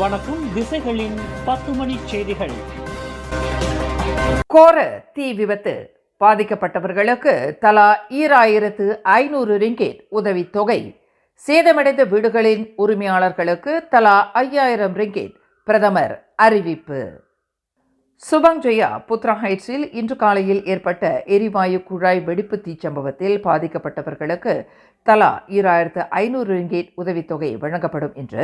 வணக்கம். திசைகளின் 10 மணி செய்திகள். கோர தீ விபத்து பாதிக்கப்பட்டவர்களுக்கு தலா 2500 ரிங்கேட் உதவித்தொகை. சேதமடைந்த வீடுகளின் உரிமையாளர்களுக்கு தலா 5000 ரிங்கேட் பிரதமர் அறிவிப்பு. சுபாங் ஜெயா புத்ரா ஹைட்ஸில் இன்று காலையில் ஏற்பட்ட எரிவாயு குழாய் வெடிப்பு தீச்சம்பவத்தில் பாதிக்கப்பட்டவர்களுக்கு தலா 2500 ரிங்கேட் உதவித்தொகை வழங்கப்படும் என்று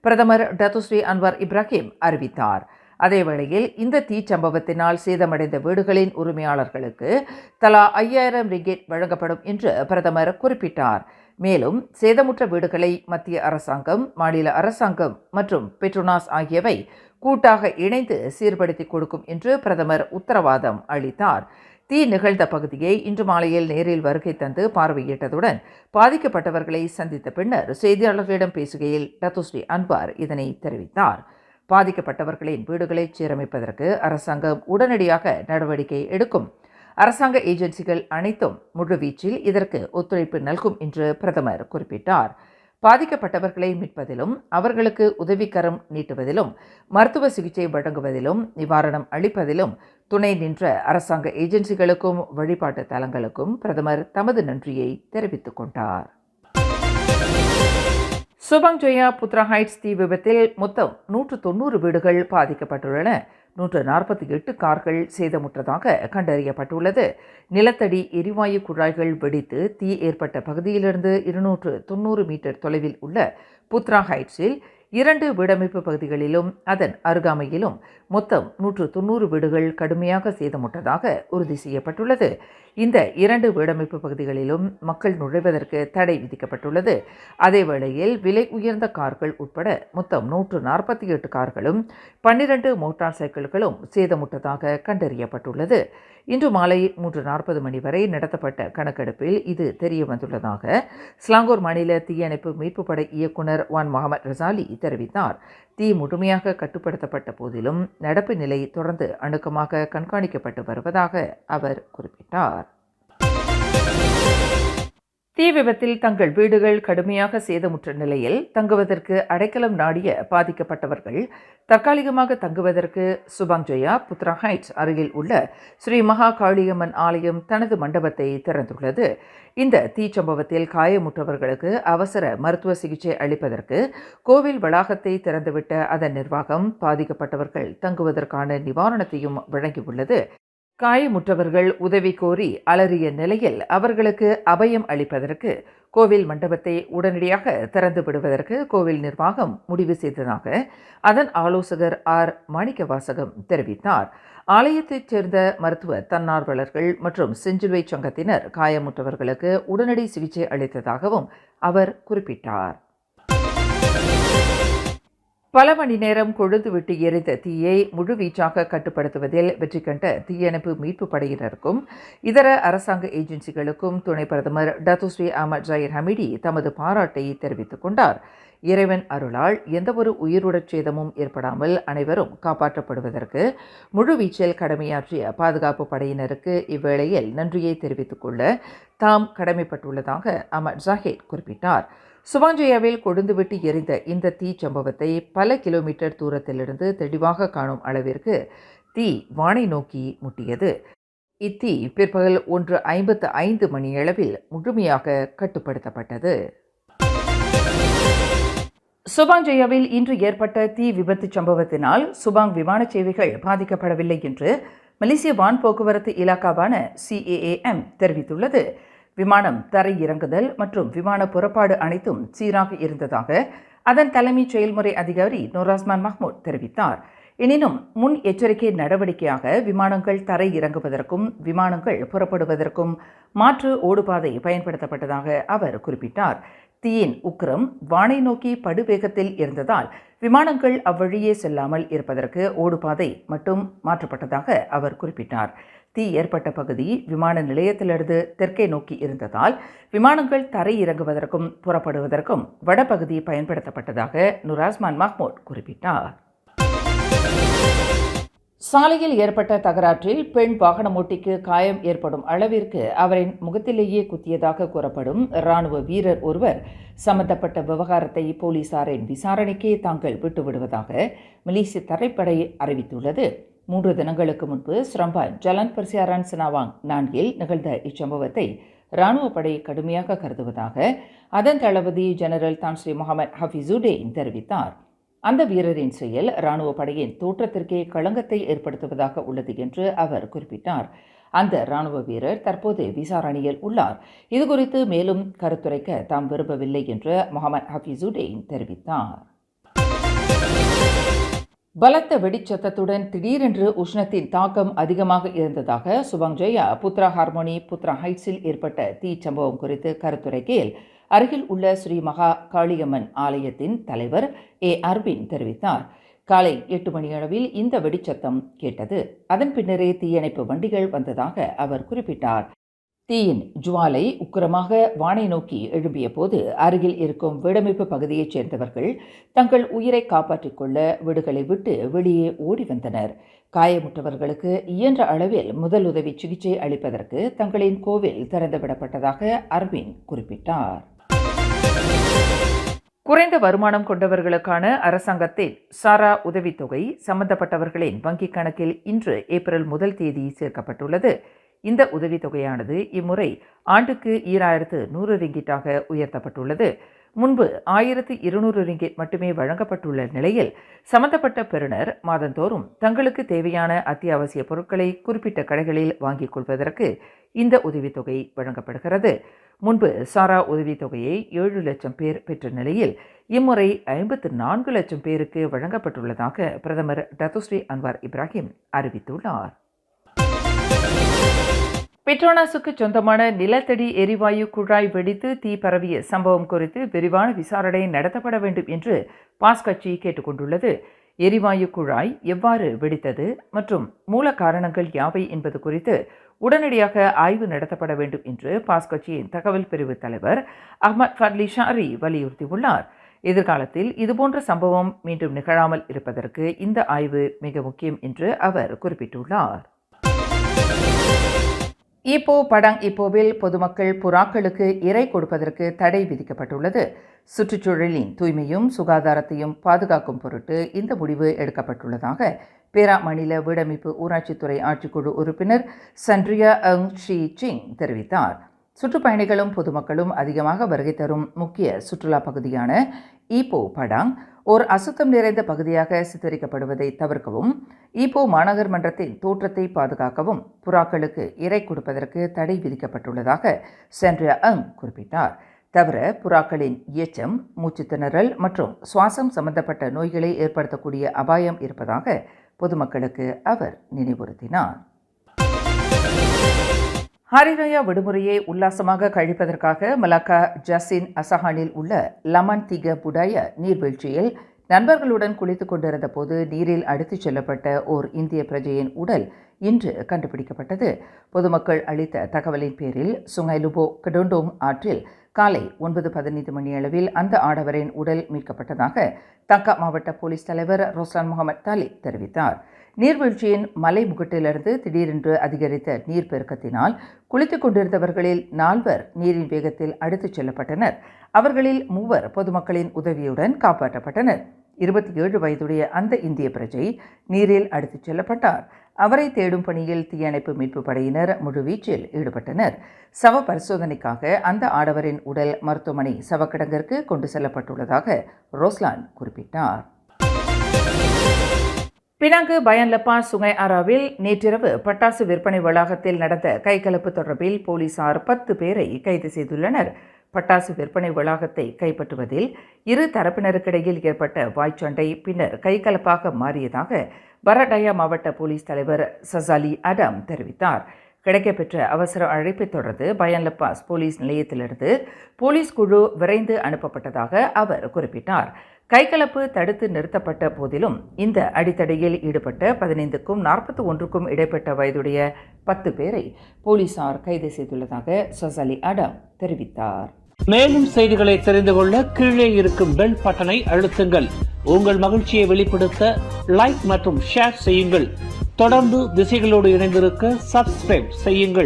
பிரதமர் டத்துஸ்ரீ அன்வர் இப்ராஹிம் அறிவித்தார். அதேவேளையில் இந்த தீச்சம்பவத்தினால் சேதமடைந்த வீடுகளின் உரிமையாளர்களுக்கு தலா 5000 ரிங்கேட் வழங்கப்படும் என்று பிரதமர் குறிப்பிட்டார். மேலும் சேதமுற்ற வீடுகளை மத்திய அரசாங்கம், மாநில அரசாங்கம் மற்றும் பெட்ரோனாஸ் ஆகியவை கூட்டாக இணைந்து சீர்படுத்தி கொடுக்கும் என்று பிரதமர் உத்தரவாதம் அளித்தார். தீ நிகழ்ந்த பகுதியை இன்று மாலையில் நேரில் வருகை தந்து பார்வையிட்டதுடன் பாதிக்கப்பட்டவர்களை சந்தித்த பின்னர் செய்தியாளர்களிடம் பேசுகையில் டத்துஸ்ரீ அன்வார் இதனை தெரிவித்தார். பாதிக்கப்பட்டவர்களின் வீடுகளை சீரமைப்பதற்கு அரசாங்கம் உடனடியாக நடவடிக்கை எடுக்கும். அரசாங்க ஏஜென்சிகள் அனைத்தும் முழுவீச்சில் இதற்கு ஒத்துழைப்பு நல்கும் என்று பிரதமர் குறிப்பிட்டார். பாதிக்கப்பட்டவர்களை மீட்பதிலும் அவர்களுக்கு உதவிக்கரம் நீட்டுவதிலும் மருத்துவ சிகிச்சை வழங்குவதிலும் நிவாரணம் அளிப்பதிலும் துணை நின்ற அரசாங்க ஏஜென்சிகளுக்கும் வழிபாட்டு தலங்களுக்கும் பிரதமர் தமது நன்றியை தெரிவித்துக் கொண்டார். சுபாங் ஜெயா புத்ரா ஹைட்ஸ் தீ விபத்தில் மொத்தம் 190 வீடுகள் பாதிக்கப்பட்டுள்ளன. 148 கார்கள் சேதமுற்றதாக கண்டறியப்பட்டுள்ளது. நிலத்தடி எரிவாயு குழாய்கள் வெடித்து தீ ஏற்பட்ட பகுதியிலிருந்து 290 மீட்டர் தொலைவில் உள்ள புத்ரா ஹைட்ஸில் 2 வீடமைப்பு பகுதிகளிலும் அதன் அருகாமையிலும் மொத்தம் 190 வீடுகள் கடுமையாக சேதமுற்றதாக உறுதி செய்யப்பட்டுள்ளது. இந்த 2 வீடமைப்பு பகுதிகளிலும் மக்கள் நுழைவதற்கு தடை விதிக்கப்பட்டுள்ளது. அதேவேளையில் விலை உயர்ந்த கார்கள் உட்பட மொத்தம் 148 கார்களும் 12 மோட்டார் சைக்கிள்களும் சேதமுற்றதாக கண்டறியப்பட்டுள்ளது. இன்று மாலை 3:40 மணி வரை நடத்தப்பட்ட கணக்கெடுப்பில் இது தெரிய வந்துள்ளதாக ஸ்லாங்கூர் மாநில தீயணைப்பு மீட்பு படை இயக்குனர் வான் முகமது ரசாலி தெரிவித்தார். தீ முழுமையாக கட்டுப்படுத்தப்பட்ட போதிலும் நடப்பு நிலை தொடர்ந்து அணுக்கமாக கண்காணிக்கப்பட்டு வருவதாக அவர் குறிப்பிட்டார். தீ விபத்தில் தங்கள் வீடுகள் கடுமையாக சேதமுற்ற நிலையில் தங்குவதற்கு அடைக்கலம் நாடிய பாதிக்கப்பட்டவர்கள் தற்காலிகமாக தங்குவதற்கு சுபாங் ஜெயா புத்ரா ஹைட்ஸ் அருகில் உள்ள ஸ்ரீ மகா காளியம்மன் ஆலயம் தனது மண்டபத்தை திறந்துள்ளது. இந்த தீச்சம்பவத்தில் காயமுற்றவர்களுக்கு அவசர மருத்துவ சிகிச்சை அளிப்பதற்கு கோவில் வளாகத்தை திறந்துவிட்ட அதன் நிர்வாகம் பாதிக்கப்பட்டவர்கள் தங்குவதற்கான நிவாரணத்தையும் வழங்கியுள்ளது. காயமுற்றவர்கள் உதவி கோரி அலறிய நிலையில் அவர்களுக்கு அபயம் அளிப்பதற்கு கோவில் மண்டபத்தை உடனடியாக திறந்து விடுவதற்கு கோவில் நிர்வாகம் முடிவு செய்ததாக அதன் ஆலோசகர் ஆர் மாணிக்கவாசகம் தெரிவித்தார். ஆலயத்தைச் சேர்ந்த மருத்துவ தன்னார்வலர்கள் மற்றும் செஞ்சிலுவை சங்கத்தினர் காயமுற்றவர்களுக்கு உடனடி சிகிச்சை அளித்ததாகவும் அவர் குறிப்பிட்டார். பல மணி நேரம் கொழுந்துவிட்டு எரிந்த தீயை முழுவீச்சாக கட்டுப்படுத்துவதில் வெற்றி கண்ட தீயணைப்பு மீட்பு படையினருக்கும் இதர அரசாங்க ஏஜென்சிகளுக்கும் துணை பிரதமர் டத்துஸ்ரீ அஹமத் ஜாயிர் ஹமிடி தமது பாராட்டை தெரிவித்துக் கொண்டார். இறைவன் அருளால் எந்தவொரு உயிருடற் சேதமும் ஏற்படாமல் அனைவரும் காப்பாற்றப்படுவதற்கு முழுவீச்சில் கடமையாற்றிய பாதுகாப்பு படையினருக்கு இவ்வேளையில் நன்றியை தெரிவித்துக் கொள்ள தாம் கடமைப்பட்டுள்ளதாக அஹமத் ஜாஹிர் குறிப்பிட்டார். சுபாஞ்சயாவில் கொழுந்துவிட்டு எரிந்த இந்த தீ சம்பவத்தை பல கிலோமீட்டர் தூரத்திலிருந்து தெளிவாக காணும் அளவிற்கு தீ வானை நோக்கி முட்டியது. இத்தீ பிற்பகல் 1:55 மணியளவில் முழுமையாக கட்டுப்படுத்தப்பட்டது. சுபாங் ஜெயாவில் இன்று ஏற்பட்ட தீ விபத்து சம்பவத்தினால் சுபாங் விமான சேவைகள் பாதிக்கப்படவில்லை என்று மலேசிய வான் போக்குவரத்து இலாக்காவான CAAM தெரிவித்துள்ளது. விமானம் தரை இறங்குதல் மற்றும் விமான புறப்பாடு அனைத்தும் சீராக இருந்ததாக அதன் தலைமை செயல்முறை அதிகாரி நூராஸ்மான் மஹ்மூத் தெரிவித்தார். எனினும் முன் எச்சரிக்கை நடவடிக்கையாக விமானங்கள் தரை இறங்குவதற்கும் விமானங்கள் புறப்படுவதற்கும் மாற்று ஓடுபாதை பயன்படுத்தப்பட்டதாக அவர் குறிப்பிட்டார். தீயின் உக்கிரம் வானை நோக்கி படுவேகத்தில் இருந்ததால் விமானங்கள் அவ்வழியே செல்லாமல் இருப்பதற்கு ஓடுபாதை மட்டும் மாற்றப்பட்டதாக அவர் குறிப்பிட்டார். தீ ஏற்பட்ட பகுதி விமான நிலையத்திலிருந்து தெற்கே நோக்கி இருந்ததால் விமானங்கள் தரை இறங்குவதற்கும் புறப்படுவதற்கும் வடபகுதி பயன்படுத்தப்பட்டதாக நூராஸ்மான் மஹ்மூத் குறிப்பிட்டார். சாலையில் ஏற்பட்ட தகராற்றில் பெண் வாகன ஓட்டிக்கு காயம் ஏற்படும் அளவிற்கு அவரின் முகத்திலேயே குத்தியதாக கூறப்படும் இராணுவ வீரர் ஒருவர் சம்பந்தப்பட்ட விவகாரத்தை போலீசாரின் விசாரணைக்கே தாங்கள் விட்டுவிடுவதாக மலேசிய தரைப்படை அறிவித்துள்ளது. 3 தினங்களுக்கு முன்பு ஸ்ரம்பான் ஜலன் பர்சியாரான் சினாவாங் 4 நிகழ்ந்த இச்சம்பவத்தை இராணுவ படை கடுமையாக கருதுவதாக அதன் தளபதி ஜெனரல் தான் ஸ்ரீ முகமது ஹஃபிசுடேன் தெரிவித்தார். அந்த வீரரின் செயல் இராணுவ படையின் தோற்றத்திற்கே களங்கத்தை ஏற்படுத்துவதாக உள்ளது என்று அவர் குறிப்பிட்டார். அந்த இராணுவ வீரர் தற்போது விசாரணையில் உள்ளார். இதுகுறித்து மேலும் கருத்துரைக்க தாம் விரும்பவில்லை என்று முகமது ஹஃபிசுடேன் தெரிவித்தார். பலத்த வெடிச்சத்தத்துடன் திடீரென்று உஷ்ணத்தின் தாக்கம் அதிகமாக இருந்ததாக சுபாங் ஜெயா புத்ரா ஹார்மோனி புத்ரா ஹைட்ஸில் ஏற்பட்ட தீ சம்பவம் குறித்து கருத்துரைக்கையில் அருகில் உள்ள ஸ்ரீ மகா காளியம்மன் ஆலயத்தின் தலைவர் அரபின் தெரிவித்தார். காலை 8 மணியளவில் இந்த வெடிச்சத்தம் கேட்டது. அதன் பின்னரே தீயணைப்பு வண்டிகள் வந்ததாக அவர் குறிப்பிட்டார். தீயின் ஜுவாலை உக்கிரமாக வானை நோக்கி எழும்பிய போது அருகில் இருக்கும் வீடமைப்பு பகுதியைச் சேர்ந்தவர்கள் தங்கள் உயிரை காப்பாற்றிக் கொள்ள வீடுகளை விட்டு வெளியே ஓடி வந்தனர். காயமுற்றவர்களுக்கு இயன்ற அளவில் முதலுதவி சிகிச்சை அளிப்பதற்கு தங்களின் கோவில் திறந்துவிடப்பட்டதாக அரவிந்த் குறிப்பிட்டார். குறைந்த வருமானம் கொண்டவர்களுக்கான அரசாங்கத்தின் சாரா உதவித்தொகை சம்பந்தப்பட்டவர்களின் வங்கிக் கணக்கில் இன்று ஏப்ரல் 1 தேதி சேர்க்கப்பட்டுள்ளது. இந்த உதவித்தொகையானது இம்முறை ஆண்டுக்கு 2100 ரிங்கிட்டாக உயர்த்தப்பட்டுள்ளது. முன்பு 1200 ரிங்கிட் மட்டுமே வழங்கப்பட்டுள்ள நிலையில் சம்பந்தப்பட்ட பெறுநர் மாதந்தோறும் தங்களுக்கு தேவையான அத்தியாவசிய பொருட்களை குறிப்பிட்ட கடைகளில் வாங்கிக் கொள்வதற்கு இந்த உதவித்தொகை வழங்கப்படுகிறது. முன்பு சாரா உதவித்தொகையை 7 லட்சம் பேர் பெற்ற நிலையில் இம்முறை 54 லட்சம் பேருக்கு வழங்கப்பட்டுள்ளதாக பிரதமர் டத்துஸ்ரீ அன்வார் இப்ராஹிம் அறிவித்துள்ளார். பெட்ரோனாஸுக்கு சொந்தமான நிலத்தடி எரிவாயு குழாய் வெடித்து தீ பரவிய சம்பவம் குறித்து விரிவான விசாரணை நடத்தப்பட வேண்டும் என்று பாஸ் கட்சி கேட்டுக்கொண்டுள்ளது. எரிவாயு குழாய் எவ்வாறு வெடித்தது மற்றும் மூல காரணங்கள் யாவை என்பது குறித்து உடனடியாக ஆய்வு நடத்தப்பட வேண்டும் என்று பாஸ் கட்சியின் தகவல் பிரிவு தலைவர் அஹ்மத் ஃபர்லி ஷாரி வலியுறுத்தியுள்ளார். எதிர்காலத்தில் இதுபோன்ற சம்பவம் மீண்டும் நிகழாமல் இருப்பதற்கு இந்த ஆய்வு மிக முக்கியம் என்று அவர் குறிப்பிட்டுள்ளார். ஈப்போ படாங் ஈப்போவில் பொதுமக்கள் புறாக்களுக்கு இரை கொடுப்பதற்கு தடை விதிக்கப்பட்டுள்ளது. சுற்றுச்சூழலின் தூய்மையும் சுகாதாரத்தையும் பாதுகாக்கும் பொருட்டு இந்த முடிவு எடுக்கப்பட்டுள்ளதாக பேரா மாநில வீடமைப்பு ஊராட்சித்துறை ஆட்சிக்குழு உறுப்பினர் சன்ட்ரியா அங் ஷி சிங் தெரிவித்தார். சுற்றுப்பயணிகளும் பொதுமக்களும் அதிகமாக வருகை தரும் முக்கிய சுற்றுலா பகுதியான ஈப்போ படாங் ஓர் அசுத்தம் நிறைந்த பகுதியாக சித்தரிக்கப்படுவதை தவிர்க்கவும் ஈப்போ மாநகர் மன்றத்தின் தோற்றத்தை பாதுகாக்கவும் புறாக்களுக்கு இரை கொடுப்பதற்கு தடை விதிக்கப்பட்டுள்ளதாக சன்ட்ரியா அங் குறிப்பிட்டார். தவிர புறாக்களின் எச்சம், மூச்சுத்திணறல் மற்றும் சுவாசம் சம்பந்தப்பட்ட நோய்களை ஏற்படுத்தக்கூடிய அபாயம் இருப்பதாக பொதுமக்களுக்கு அவர் நினைவுறுத்தினார். ஹரிராயா விடுமுறையை உல்லாசமாக கழிப்பதற்காக மலாக்கா ஜாசின் அசஹானில் உள்ள லமன் திக புடாய நீர்வீழ்ச்சியில் நண்பர்களுடன் குளித்துக் கொண்டிருந்த போது நீரில் அடித்துச் செல்லப்பட்ட ஓர் இந்திய பிரஜையின் உடல் இன்று கண்டுபிடிக்கப்பட்டது. பொதுமக்கள் அளித்த தகவலின் பேரில் சுங்கைலுபோ கடோண்டோங் ஆற்றில் காலை 9:15 மணியளவில் அந்த ஆடவரின் உடல் மீட்கப்பட்டதாக தக்கா மாவட்ட போலீஸ் தலைவர் ரோஸ்லான் முகமது தாலிப் தெரிவித்தார். நீர்வீழ்ச்சியின் மலை முகட்டிலிருந்து திடீரென்று அதிகரித்த நீர்ப்பெருக்கத்தினால் குளித்துக் கொண்டிருந்தவர்களில் 4 நீரின் வேகத்தில் அடித்துச் செல்லப்பட்டனர். அவர்களில் 3 பொதுமக்களின் உதவியுடன் காப்பாற்றப்பட்டனர். 27 வயதுடைய அந்த இந்திய பிரஜை நீரில் அடித்துச் செல்லப்பட்டார். அவரை தேடும் பணியில் தீயணைப்பு மீட்பு படையினர் முழுவீச்சில் ஈடுபட்டனர். சவ பரிசோதனைக்காக அந்த ஆடவரின் உடல் மருத்துவமனை சவக்கிடங்கிற்கு கொண்டு செல்லப்பட்டுள்ளதாக ரோஸ்லான் குறிப்பிட்டார். பினாங்கு பயன்லப்பா சுங்கை ஆராவில் நேற்றிரவு பட்டாசு விற்பனை வளாகத்தில் நடந்த கைகலப்பு தொடர்பில் போலீசார் 10 பேரை கைது செய்துள்ளனர். பட்டாசு விற்பனை வளாகத்தை கைப்பற்றுவதில் இரு தரப்பினருக்கிடையில் ஏற்பட்ட வாய்ச்சண்டை பின்னர் கைகலப்பாக மாறியதாக பரடயா மாவட்ட போலீஸ் தலைவர் சசாலி அடம் தெரிவித்தார். கிடைக்கப்பெற்ற அவசர அழைப்பை தொடர்ந்து பயன்லப்பாஸ் போலீஸ் நிலையத்திலிருந்து போலீஸ் குழு விரைந்து அனுப்பப்பட்டதாக அவர் குறிப்பிட்டார். கைகலப்பு தடுத்து நிறுத்தப்பட்ட போதிலும் இந்த அடித்தடையில் ஈடுபட்ட 15க்கும் 41க்கும் இடைப்பட்ட வயதுடைய 10 பேரை போலீசார் கைது செய்துள்ளதாக சசாலி அடம் தெரிவித்தார். மேலும் செய்திகளை தெரிந்து கொள்ள கீழே இருக்கும் பெல் பட்டனை அழுத்துங்கள். உங்கள் மகிழ்ச்சியை வெளிப்படுத்த லைக் மற்றும் ஷேர் செய்யுங்கள். தொடர்ந்து திசைகளோடு இணைந்திருக்க சப்ஸ்கிரைப் செய்யுங்கள்.